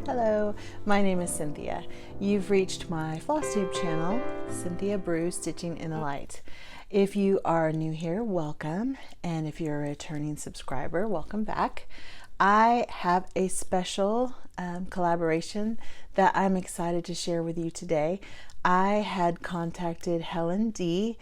Hello, my name is Cynthia. You've reached my Flosstube channel, Cynthia Brew Stitching in the Light. If you are new here, welcome, and if you're a returning subscriber, welcome back. I have a special collaboration that I'm excited to share with you today. I had contacted Helen D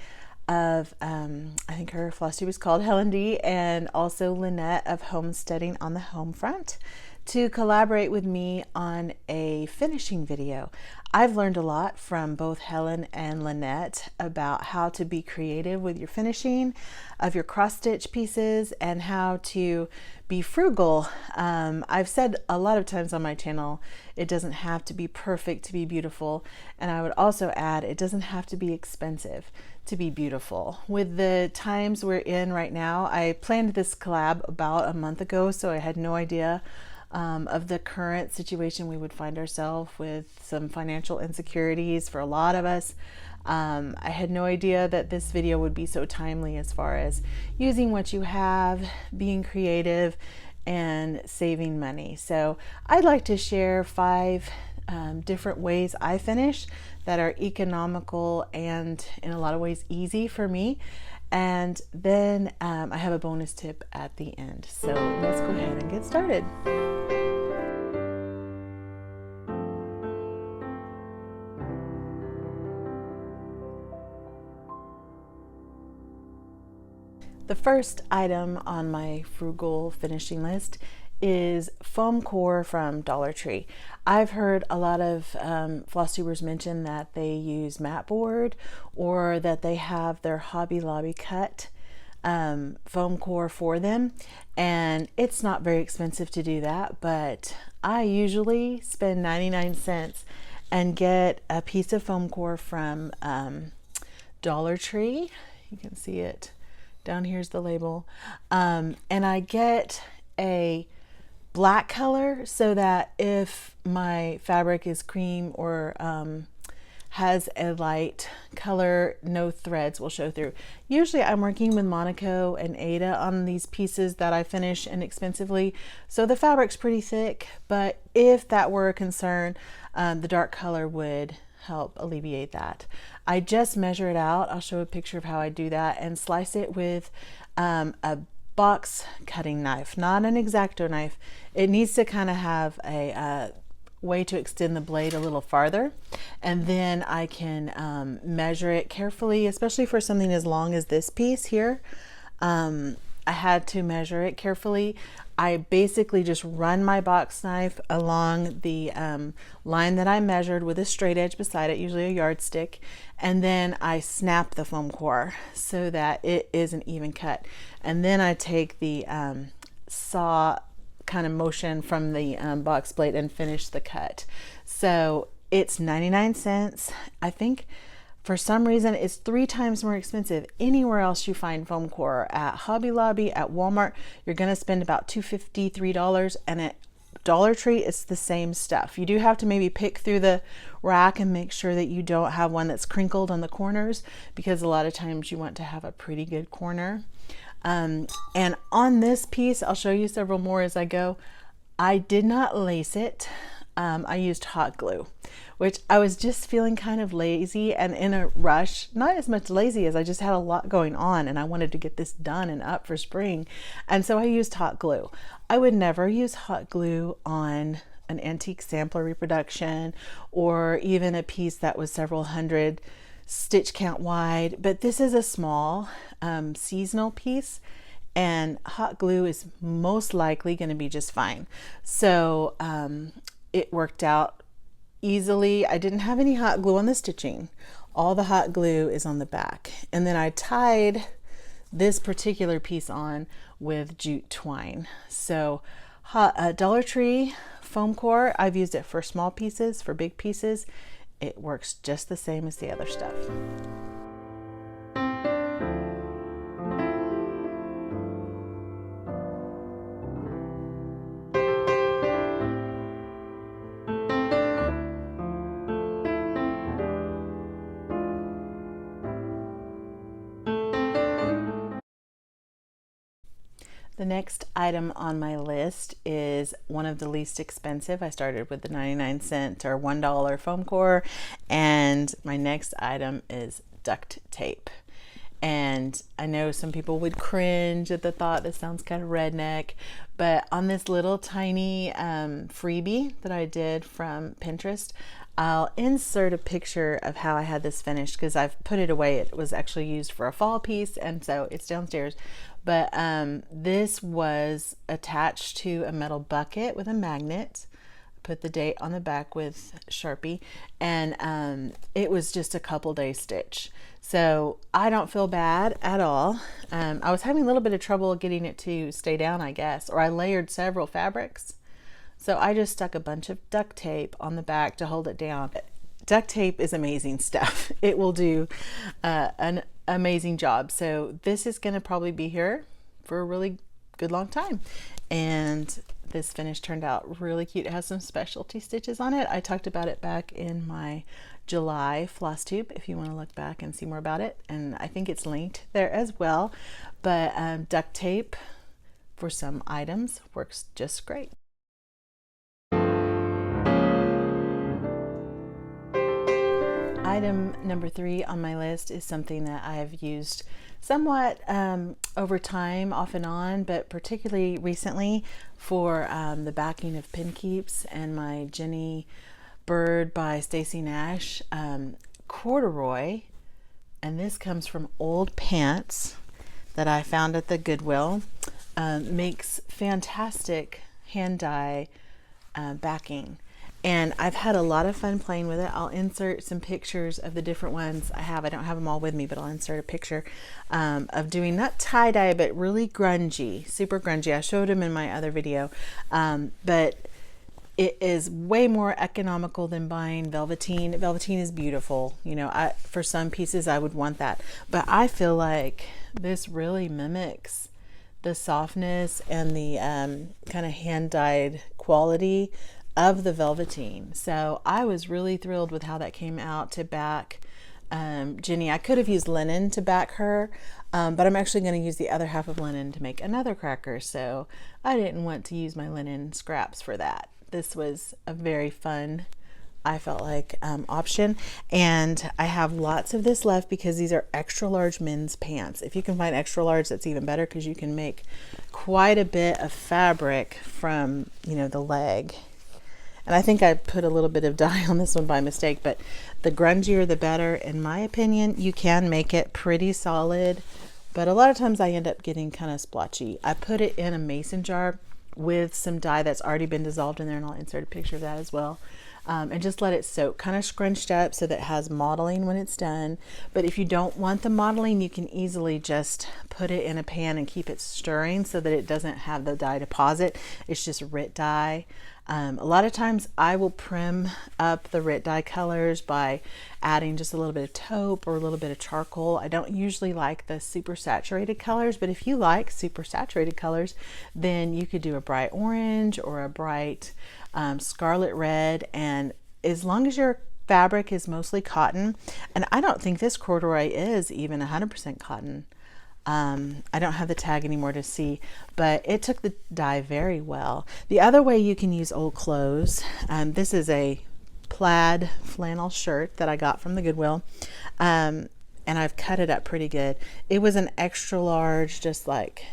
of, I think her Flosstube is called Helen D, and also Lynette of Homesteading on the Homefront, to collaborate with me on a finishing video. I've learned a lot from both Helen and Lynette about how to be creative with your finishing of your cross stitch pieces and how to be frugal. I've said a lot of times on my channel, it doesn't have to be perfect to be beautiful. And I would also add, it doesn't have to be expensive to be beautiful. With the times we're in right now, I planned this collab about a month ago, so I had no idea of the current situation we would find ourselves with, some financial insecurities for a lot of us. I had no idea that this video would be so timely as far as using what you have, being creative, and saving money. So I'd like to share 5 different ways I finish that are economical and in a lot of ways easy for me. And then I have a bonus tip at the end. So let's go ahead and get started. The first item on my frugal finishing list is foam core from Dollar Tree. I've heard a lot of Flosstubers mention that they use mat board or that they have their Hobby Lobby cut foam core for them, and it's not very expensive to do that, but I usually spend 99 cents and get a piece of foam core from Dollar Tree. You can see it down here's the label, and I get a black color so that if my fabric is cream or has a light color, no threads will show through. Usually I'm working with Monaco and Ada on these pieces that I finish inexpensively, so the fabric's pretty thick, but if that were a concern, the dark color would help alleviate that. I just measure it out. I'll show a picture of how I do that, and slice it with a box cutting knife, not an X-Acto knife. It needs to kind of have a way to extend the blade a little farther, and then I can measure it carefully, especially for something as long as this piece here. I had to measure it carefully. I basically just run my box knife along the line that I measured with a straight edge beside it, usually a yardstick, and then I snap the foam core so that it is an even cut. And then I take the saw kind of motion from the box blade and finish the cut. So it's 99 cents. I think for some reason it's 3 times more expensive anywhere else you find foam core. At Hobby Lobby, at Walmart, you're going to spend about $2.50, $3, and at Dollar Tree it's the same stuff. You do have to maybe pick through the rack and make sure that you don't have one that's crinkled on the corners, because a lot of times you want to have a pretty good corner. And on this piece, I'll show you several more as I go. I did not lace it. I used hot glue, which I was just feeling kind of lazy and in a rush. Not as much lazy as I just had a lot going on and I wanted to get this done and up for spring. And so I used hot glue. I would never use hot glue on an antique sampler reproduction or even a piece that was several hundred stitch count wide, but this is a small seasonal piece, and hot glue is most likely going to be just fine. So it worked out easily. I didn't have any hot glue on the stitching. All the hot glue is on the back. And then I tied this particular piece on with jute twine. So Dollar Tree foam core, I've used it for small pieces. For big pieces, it works just the same as the other stuff. The next item on my list is one of the least expensive. I started with the 99-cent or $1 foam core, and my next item is duct tape. And I know some people would cringe at the thought. This sounds kind of redneck, but on this little tiny freebie that I did from Pinterest, I'll insert a picture of how I had this finished because I've put it away. It was actually used for a fall piece, and so it's downstairs. But this was attached to a metal bucket with a magnet. Put the date on the back with Sharpie, and it was just a couple days stitch. So I don't feel bad at all. I was having a little bit of trouble getting it to stay down, I guess, or I layered several fabrics. So I just stuck a bunch of duct tape on the back to hold it down. Duct tape is amazing stuff. It will do an amazing job. So this is going to probably be here for a really good long time. And this finish turned out really cute. It has some specialty stitches on it. I talked about it back in my July Flosstube if you want to look back and see more about it. And I think it's linked there as well. But duct tape for some items works just great. Item number 3 on my list is something that I've used somewhat over time, off and on, but particularly recently for the backing of pin keeps and my Jenny Bird by Stacy Nash corduroy. And this comes from old pants that I found at the Goodwill. Makes fantastic hand dye backing. And I've had a lot of fun playing with it. I'll insert some pictures of the different ones I have. I don't have them all with me, but I'll insert a picture of doing not tie-dye, but really grungy, super grungy. I showed them in my other video, but it is way more economical than buying velveteen. Velveteen is beautiful. You know, for some pieces I would want that, but I feel like this really mimics the softness and the kind of hand-dyed quality of the velveteen. So I was really thrilled with how that came out to back Jenny. I could have used linen to back her, but I'm actually going to use the other half of linen to make another cracker, so I didn't want to use my linen scraps for that. This was a very fun, I felt like, option, and I have lots of this left because these are extra large men's pants. If you can find extra large, that's even better because you can make quite a bit of fabric from, you know, the leg. And I think I put a little bit of dye on this one by mistake, but the grungier the better, in my opinion. You can make it pretty solid, but a lot of times I end up getting kind of splotchy. I put it in a mason jar with some dye that's already been dissolved in there, and I'll insert a picture of that as well. And just let it soak, kind of scrunched up so that it has modeling when it's done. But if you don't want the modeling, you can easily just put it in a pan and keep it stirring so that it doesn't have the dye deposit. It's just RIT dye. A lot of times I will prim up the RIT dye colors by adding just a little bit of taupe or a little bit of charcoal. I don't usually like the super saturated colors, but if you like super saturated colors, then you could do a bright orange or a bright scarlet red. And as long as your fabric is mostly cotton, and I don't think this corduroy is even 100% cotton. I don't have the tag anymore to see, but it took the dye very well. The other way you can use old clothes, this is a plaid flannel shirt that I got from the Goodwill, and I've cut it up pretty good. It was an extra large, just like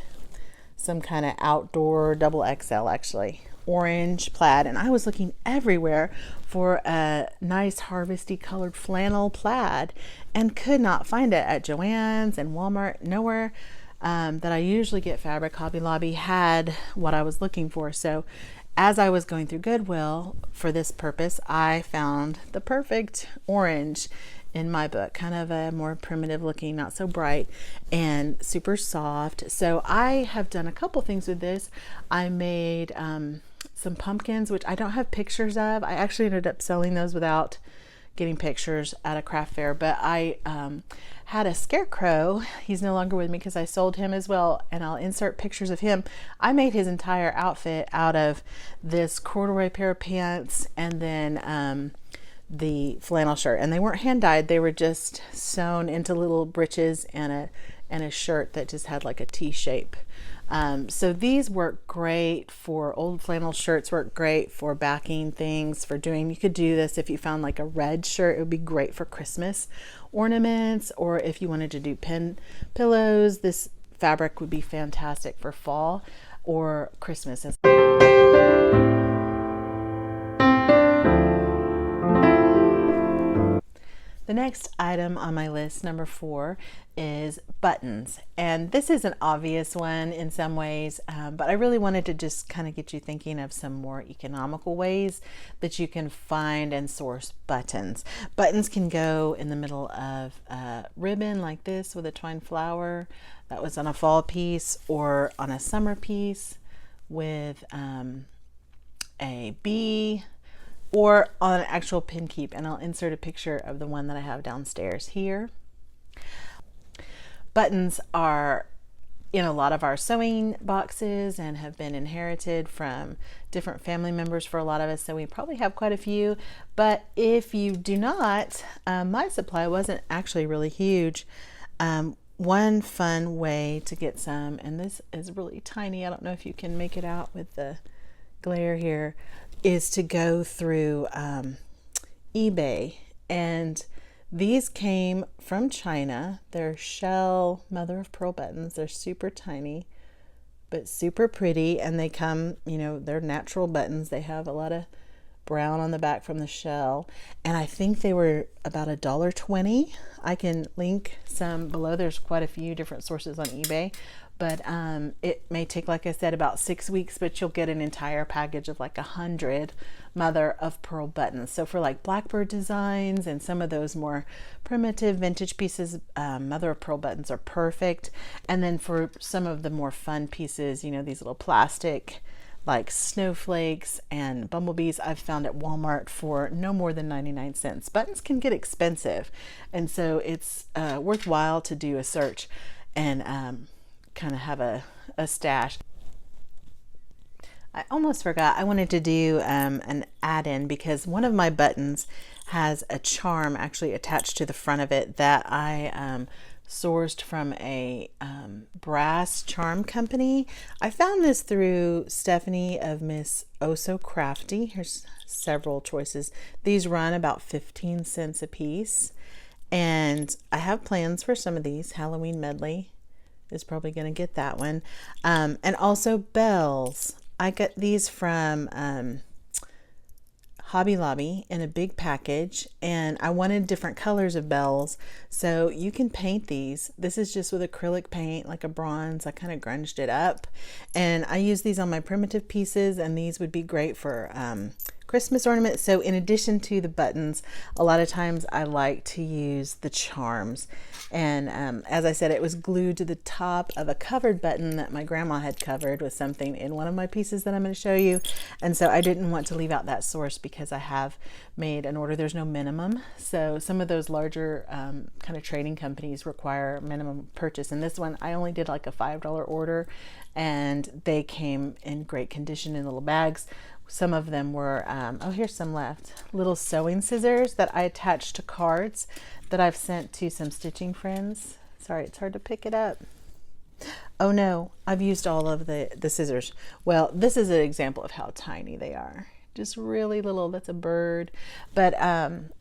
some kind of outdoor double XL actually, orange plaid, and I was looking everywhere for a nice harvesty colored flannel plaid and could not find it at Joann's and Walmart. Nowhere that I usually get fabric. Hobby Lobby had what I was looking for. So as I was going through Goodwill for this purpose, I found the perfect orange in my book, kind of a more primitive looking, not so bright, and super soft. So I have done a couple things with this. I made some pumpkins, which I don't have pictures of. I actually ended up selling those without getting pictures at a craft fair, but I had a scarecrow. He's no longer with me because I sold him as well, and I'll insert pictures of him. I made his entire outfit out of this corduroy pair of pants and then the flannel shirt, and they weren't hand dyed. They were just sewn into little breeches and a shirt that just had like a T shape. So these work great for old flannel shirts, work great for backing things, for doing, you could do this if you found like a red shirt, it would be great for Christmas ornaments, or if you wanted to do pillows, this fabric would be fantastic for fall or Christmas. The next item on my list, number 4, is buttons. And this is an obvious one in some ways, but I really wanted to just kind of get you thinking of some more economical ways that you can find and source buttons. Buttons can go in the middle of a ribbon like this with a twine flower that was on a fall piece, or on a summer piece with a bee, or on an actual pin keep, and I'll insert a picture of the one that I have downstairs here. Buttons are in a lot of our sewing boxes and have been inherited from different family members for a lot of us, so we probably have quite a few. But if you do not, my supply wasn't actually really huge. One fun way to get some, and this is really tiny, I don't know if you can make it out with the glare here, is to go through eBay, and these came from China. They're shell mother of pearl buttons. They're super tiny but super pretty, and they come, you know, they're natural buttons. They have a lot of brown on the back from the shell, and I think they were about $1.20. I can link some below. There's quite a few different sources on eBay, but it may take, like I said, about 6 weeks, but you'll get an entire package of like 100 mother of pearl buttons. So for like blackbird designs and some of those more primitive vintage pieces, mother of pearl buttons are perfect. And then for some of the more fun pieces, you know, these little plastic like snowflakes and bumblebees, I've found at Walmart for no more than 99 cents. Buttons can get expensive, and so it's worthwhile to do a search and kind of have a stash. I almost forgot, I wanted to do an add-in, because one of my buttons has a charm actually attached to the front of it that I sourced from a brass charm company. I found this through Stephanie of Miss Oh So Crafty. Here's several choices. These run about 15 cents a piece, and I have plans for some of these. Halloween medley is probably going to get that one. And also bells. I got these from Hobby Lobby in a big package, and I wanted different colors of bells, so you can paint these. This is just with acrylic paint, like a bronze. I kind of grunged it up, and I use these on my primitive pieces, and these would be great for Christmas ornaments. So in addition to the buttons, a lot of times I like to use the charms. And as I said, it was glued to the top of a covered button that my grandma had covered with something in one of my pieces that I'm going to show you. And so I didn't want to leave out that source because I have made an order. There's no minimum. So some of those larger kind of trading companies require minimum purchase. And this one, I only did like a $5 order, and they came in great condition in little bags. Some of them were, oh, here's some left, little sewing scissors that I attached to cards that I've sent to some stitching friends. Sorry, it's hard to pick it up. Oh no, I've used all of the scissors. Well, this is an example of how tiny they are. Just really little. That's a bird. But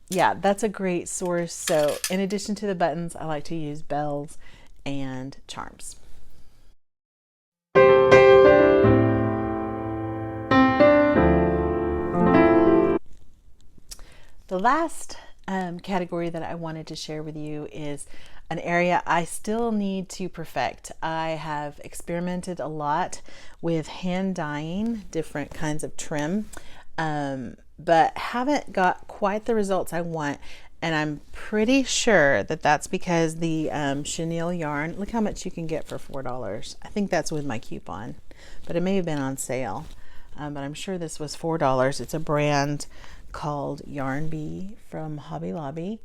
yeah, that's a great source. So in addition to the buttons, I like to use bells and charms. The last category that I wanted to share with you is an area I still need to perfect. I have experimented a lot with hand dyeing different kinds of trim, but haven't got quite the results I want. And I'm pretty sure that that's because the chenille yarn, look how much you can get for $4. I think that's with my coupon, but it may have been on sale. But I'm sure this was $4. It's a brand called Yarn Bee from Hobby Lobby,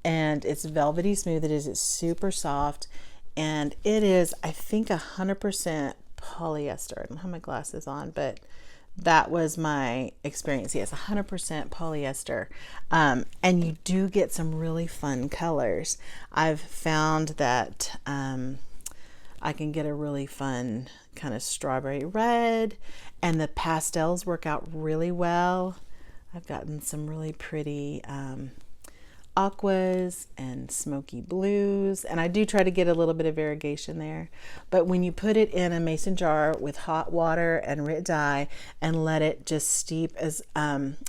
and it's velvety smooth. It's super soft, and it is, I think, 100% polyester. I don't have my glasses on, but that was my experience. Yes, 100% polyester, and you do get some really fun colors. I've found that I can get a really fun kind of strawberry red, and the pastels work out really well. I've gotten some really pretty aquas and smoky blues, and I do try to get a little bit of variegation there. But when you put it in a mason jar with hot water and RIT dye and let it just steep, as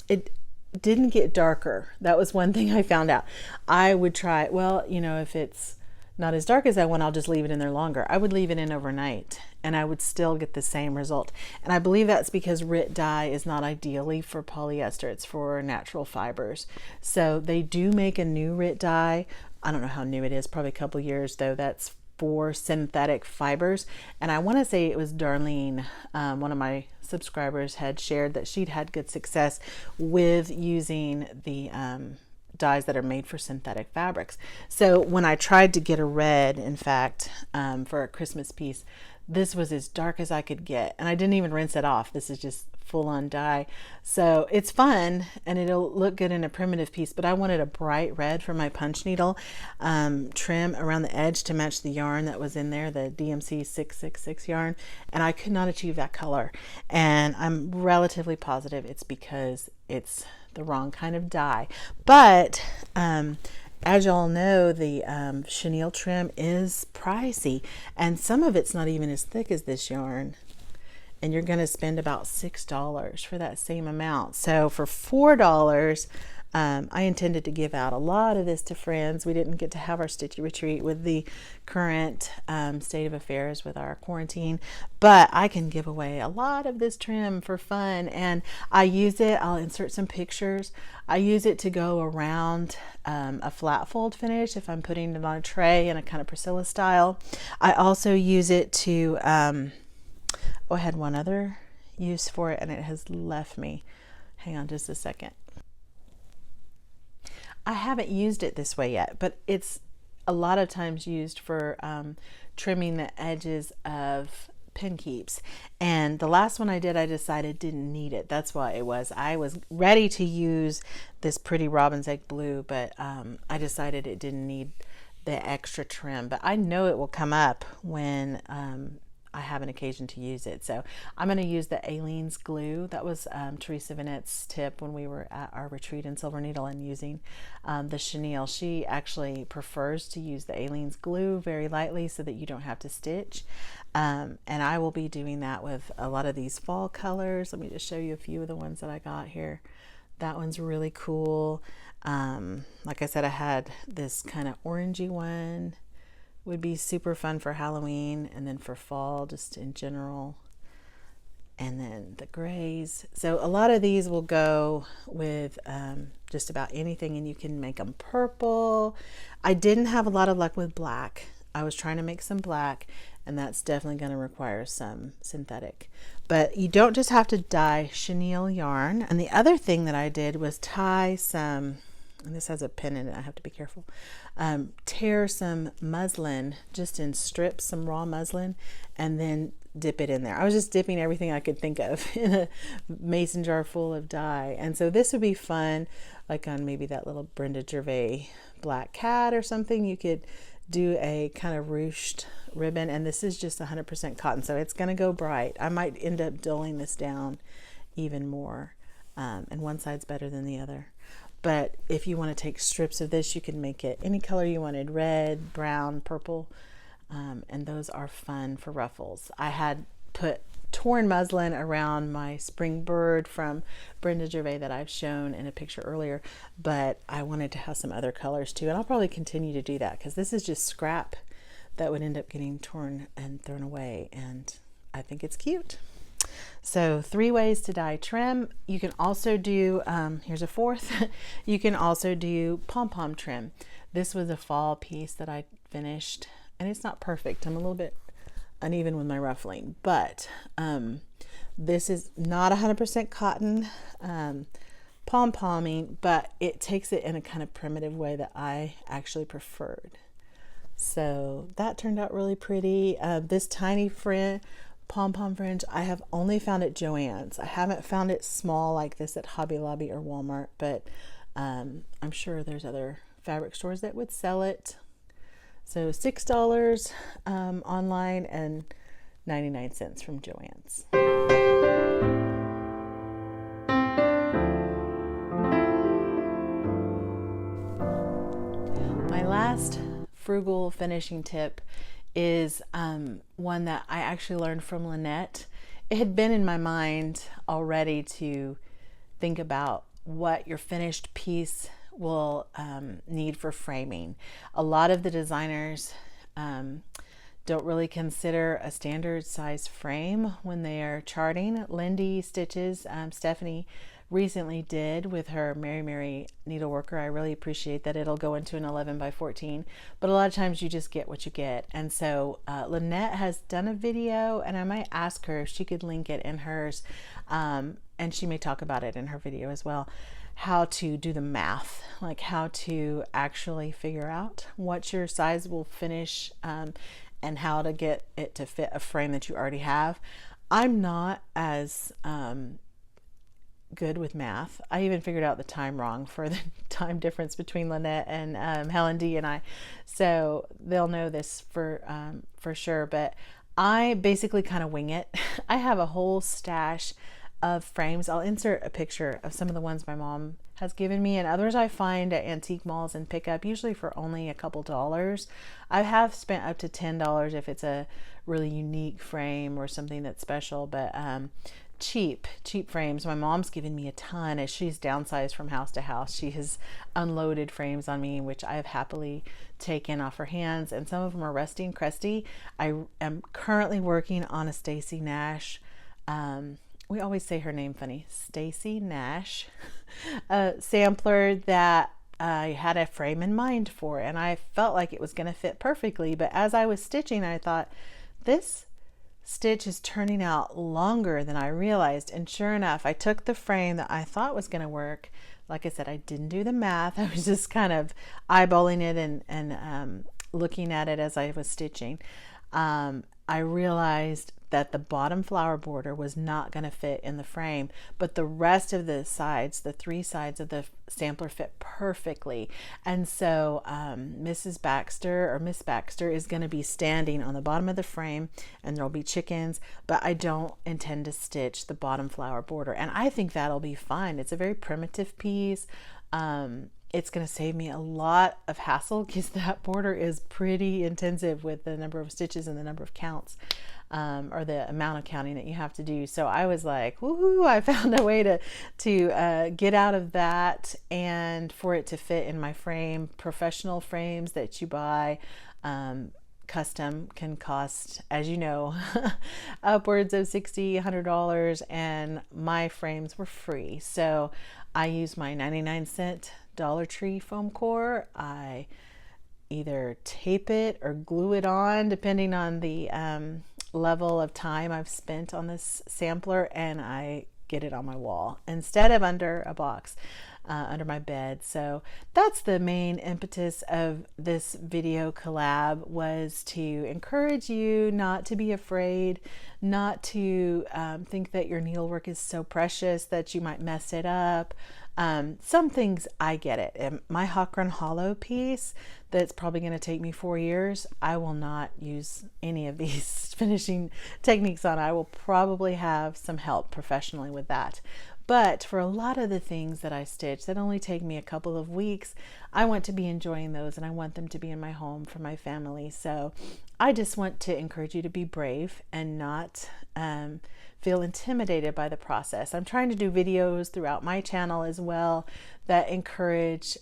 it didn't get darker. That was one thing I found out. I would try, well, you know, if it's not as dark as I want, I'll just leave it in there longer. I would leave it in overnight and I would still get the same result. And I believe that's because RIT dye is not ideally for polyester, it's for natural fibers. So they do make a new RIT dye. I don't know how new it is, probably a couple years though, that's for synthetic fibers. And I want to say it was Darlene, one of my subscribers, had shared that she'd had good success with using the dyes that are made for synthetic fabrics. So when I tried to get a red, in fact, for a Christmas piece, this was as dark as I could get, and I didn't even rinse it off. This is just full-on dye. So it's fun and it'll look good in a primitive piece, but I wanted a bright red for my punch needle trim around the edge to match the yarn that was in there, the DMC 666 yarn, and I could not achieve that color. And I'm relatively positive it's because it's the wrong kind of dye. But as y'all know, the chenille trim is pricey, and some of it's not even as thick as this yarn. And you're going to spend about $6 for that same amount. So for $4, I intended to give out a lot of this to friends. We didn't get to have our Stitchy Retreat with the current state of affairs with our quarantine, but I can give away a lot of this trim for fun. And I use it, I'll insert some pictures. I use it to go around a flat fold finish if I'm putting it on a tray in a kind of Priscilla style. I also use it to, I had one other use for it and it has left me. Hang on just a second. I haven't used it this way yet, but it's a lot of times used for trimming the edges of pin keeps. And the last one I did, I decided didn't need it. That's why it was. I was ready to use this pretty robin's egg blue, but I decided it didn't need the extra trim. But I know it will come up when I have an occasion to use it. So I'm going to use the Aleene's glue. That was Teresa Vinette's tip when we were at our retreat in Silver Needle and using the chenille. She actually prefers to use the Aleene's glue very lightly so that you don't have to stitch. And I will be doing that with a lot of these fall colors. Let me just show you a few of the ones that I got here. That one's really cool. Like I said, I had this kind of orangey one. Would be super fun for Halloween, and then for fall just in general, and then the grays. So a lot of these will go with just about anything, and you can make them purple. I didn't have a lot of luck with black. I was trying to make some black, and that's definitely going to require some synthetic. But you don't just have to dye chenille yarn. And the other thing that I did was tie some, and this has a pin in it, I have to be careful, tear some muslin just in strips, some raw muslin, and then dip it in there. I was just dipping everything I could think of in a mason jar full of dye. And so this would be fun, like on maybe that little Brenda Gervais black cat or something. You could do a kind of ruched ribbon, and this is just 100% cotton, so it's going to go bright. I might end up dulling this down even more, and one side's better than the other. But if you want to take strips of this, you can make it any color you wanted, red, brown, purple, and those are fun for ruffles. I had put torn muslin around my spring bird from Brenda Gervais that I've shown in a picture earlier, but I wanted to have some other colors too, and I'll probably continue to do that because this is just scrap that would end up getting torn and thrown away, and I think it's cute. So 3 ways to dye trim. You can also do, here's a fourth, you can also do pom-pom trim. This was a fall piece that I finished, and it's not perfect. I'm a little bit uneven with my ruffling, but this is not 100% cotton pom-pomming, but it takes it in a kind of primitive way that I actually preferred. So that turned out really pretty. This tiny pom-pom fringe, I have only found at Joann's. I haven't found it small like this at Hobby Lobby or Walmart, but I'm sure there's other fabric stores that would sell it. So $6 online and 99 cents from Joann's. My last frugal finishing tip is one that I actually learned from Lynette. It had been in my mind already to think about what your finished piece will need for framing. A lot of the designers don't really consider a standard size frame when they are charting. Helen D stitches, Stephanie recently did with her Mary needleworker. I really appreciate that it'll go into an 11 by 14, but a lot of times you just get what you get. And so Lynette has done a video, and I might ask her if she could link it in hers, and she may talk about it in her video as well, how to do the math, like how to actually figure out what your size will finish, and how to get it to fit a frame that you already have. I'm not as good with math. I even figured out the time wrong for the time difference between Lynette and Helen D and I, so they'll know this for sure. But I basically kind of wing it. I have a whole stash of frames. I'll insert a picture of some of the ones my mom has given me, and others I find at antique malls and pick up usually for only a couple dollars. I have spent up to $10 if it's a really unique frame or something that's special, but cheap frames. My mom's given me a ton as she's downsized from house to house. She has unloaded frames on me, which I have happily taken off her hands, and some of them are rusty and crusty. I am currently working on a Stacy Nash, we always say her name funny, Stacy Nash, sampler that I had a frame in mind for, and I felt like it was going to fit perfectly. But as I was stitching, I thought, this stitch is turning out longer than I realized. And sure enough, I took the frame that I thought was going to work. Like I said, I didn't do the math. I was just kind of eyeballing it and looking at it as I was stitching. I realized that the bottom flower border was not going to fit in the frame, but the rest of the sides, the three sides of the sampler, fit perfectly. And so Mrs. Baxter, or Miss Baxter, is going to be standing on the bottom of the frame, and there'll be chickens, but I don't intend to stitch the bottom flower border, and I think that'll be fine. It's a very primitive piece. It's going to save me a lot of hassle because that border is pretty intensive with the number of stitches and the number of counts, or the amount of counting that you have to do. So I was like, woohoo, I found a way to get out of that and for it to fit in my frame. Professional frames that you buy custom can cost, as you know, upwards of $60, $100, and my frames were free. So I used my 99-cent Dollar Tree foam core. I either tape it or glue it on depending on the level of time I've spent on this sampler, and I get it on my wall instead of under a box, under my bed. So that's the main impetus of this video collab, was to encourage you not to be afraid, not to think that your needlework is so precious that you might mess it up. Some things I get it. And my Hawk Run Hollow piece that's probably going to take me 4 years, I will not use any of these finishing techniques on. I will probably have some help professionally with that. But for a lot of the things that I stitch that only take me a couple of weeks, I want to be enjoying those, and I want them to be in my home for my family. So I just want to encourage you to be brave and not feel intimidated by the process. I'm trying to do videos throughout my channel as well that encourage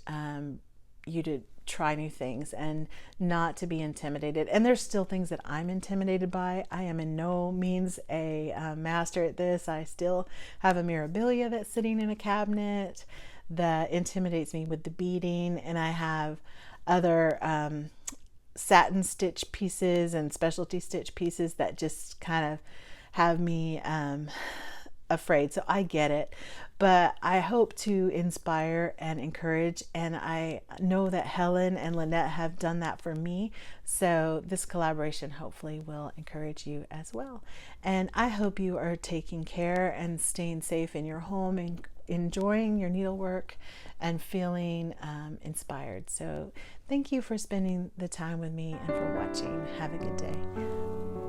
you to try new things and not to be intimidated. And there's still things that I'm intimidated by. I am in no means a master at this. I still have a Mirabilia that's sitting in a cabinet that intimidates me with the beading, and I have other satin stitch pieces and specialty stitch pieces that just kind of have me afraid. So I get it, but I hope to inspire and encourage, and I know that Helen and Lynette have done that for me. So this collaboration hopefully will encourage you as well. And I hope you are taking care and staying safe in your home, and enjoying your needlework and feeling inspired. So thank you for spending the time with me and for watching. Have a good day.